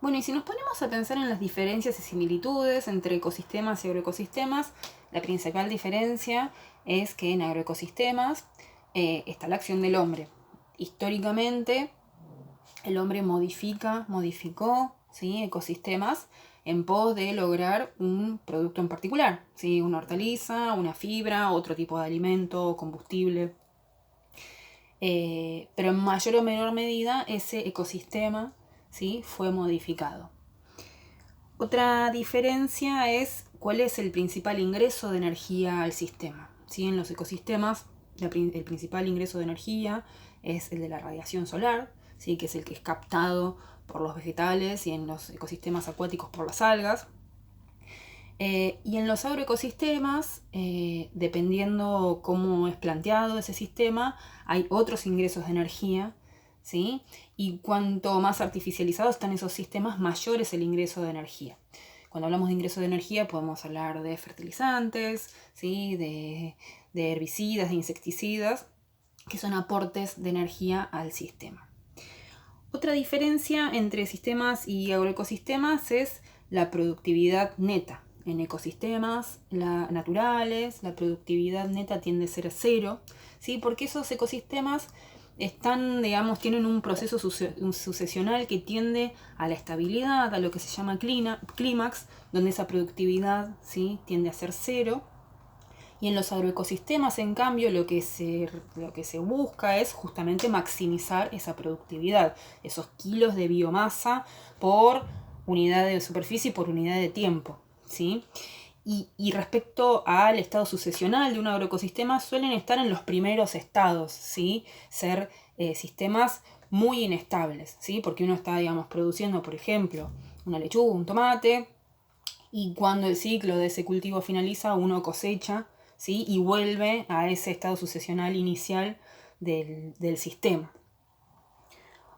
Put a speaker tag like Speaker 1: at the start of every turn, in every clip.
Speaker 1: Bueno, y si nos ponemos a pensar en las diferencias y similitudes entre ecosistemas y agroecosistemas, la principal diferencia es que en agroecosistemas está la acción del hombre. Históricamente, el hombre modificó, ¿sí?, ecosistemas en pos de lograr un producto en particular, ¿sí?, una hortaliza, una fibra, otro tipo de alimento, combustible. Pero en mayor o menor medida ese ecosistema, ¿sí?, fue modificado. Otra diferencia es cuál es el principal ingreso de energía al sistema. ¿Sí? En los ecosistemas el principal ingreso de energía es el de la radiación solar, ¿sí?, que es el que es captado por los vegetales y en los ecosistemas acuáticos por las algas. Y en los agroecosistemas, dependiendo cómo es planteado ese sistema, hay otros ingresos de energía, ¿sí? Y cuanto más artificializados están esos sistemas, mayor es el ingreso de energía. Cuando hablamos de ingreso de energía podemos hablar de fertilizantes, ¿sí?, de herbicidas, de insecticidas, que son aportes de energía al sistema. Otra diferencia entre sistemas y agroecosistemas es la productividad neta. En ecosistemas naturales, la productividad neta tiende a ser cero, ¿sí?, porque esos ecosistemas tienen un proceso sucesional que tiende a la estabilidad, a lo que se llama clímax, donde esa productividad, ¿sí?, tiende a ser cero. Y en los agroecosistemas, en cambio, lo que se busca es justamente maximizar esa productividad, esos kilos de biomasa por unidad de superficie y por unidad de tiempo, ¿sí? Y respecto al estado sucesional de un agroecosistema, suelen estar en los primeros estados, ¿sí?, ser sistemas muy inestables, ¿sí?, porque uno está, produciendo, por ejemplo, una lechuga, un tomate, y cuando el ciclo de ese cultivo finaliza, uno cosecha, ¿sí?, y vuelve a ese estado sucesional inicial del sistema.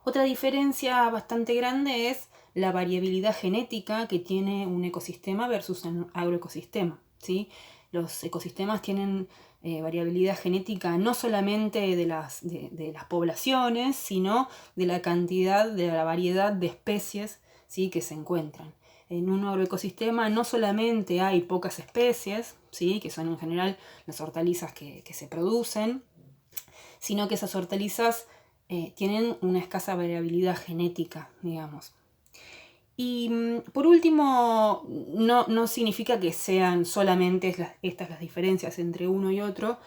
Speaker 1: Otra diferencia bastante grande es la variabilidad genética que tiene un ecosistema versus un agroecosistema, ¿sí? Los ecosistemas tienen variabilidad genética no solamente de las poblaciones, sino de la cantidad, de la variedad de especies, ¿sí?, que se encuentran. En un agroecosistema no solamente hay pocas especies, ¿sí?, que son en general las hortalizas que se producen, sino que esas hortalizas tienen una escasa variabilidad genética, digamos. Y por último, no significa que sean solamente estas las diferencias entre uno y otro,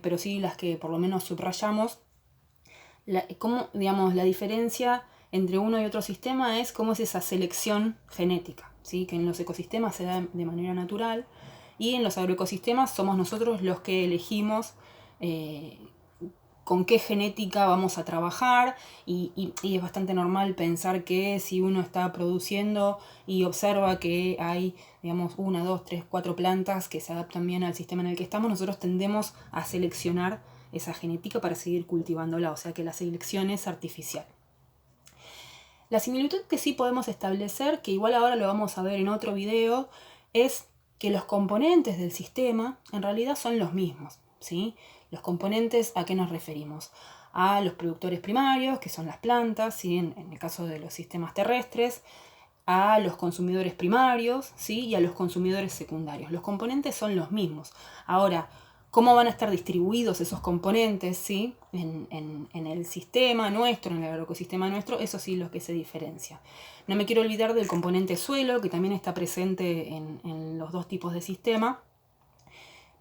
Speaker 1: pero sí las que por lo menos subrayamos. La diferencia entre uno y otro sistema es cómo es esa selección genética, ¿sí?, que en los ecosistemas se da de manera natural y en los agroecosistemas somos nosotros los que elegimos con qué genética vamos a trabajar y es bastante normal pensar que si uno está produciendo y observa que hay, 1, 2, 3, 4 plantas que se adaptan bien al sistema en el que estamos, nosotros tendemos a seleccionar esa genética para seguir cultivándola, o sea que la selección es artificial. La similitud que sí podemos establecer, que igual ahora lo vamos a ver en otro video, es que los componentes del sistema en realidad son los mismos, ¿sí? Los componentes, ¿a qué nos referimos? A los productores primarios, que son las plantas, ¿sí?, en el caso de los sistemas terrestres, a los consumidores primarios, ¿sí?, y a los consumidores secundarios. Los componentes son los mismos. Ahora, ¿cómo van a estar distribuidos esos componentes, ¿sí?, en el sistema nuestro, en el agroecosistema nuestro? Eso sí, lo que se diferencia. No me quiero olvidar del componente suelo, que también está presente en los dos tipos de sistema.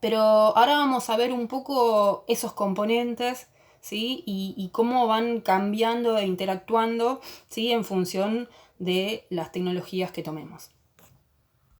Speaker 1: Pero ahora vamos a ver un poco esos componentes, ¿sí?, y cómo van cambiando e interactuando, ¿sí?, en función de las tecnologías que tomemos.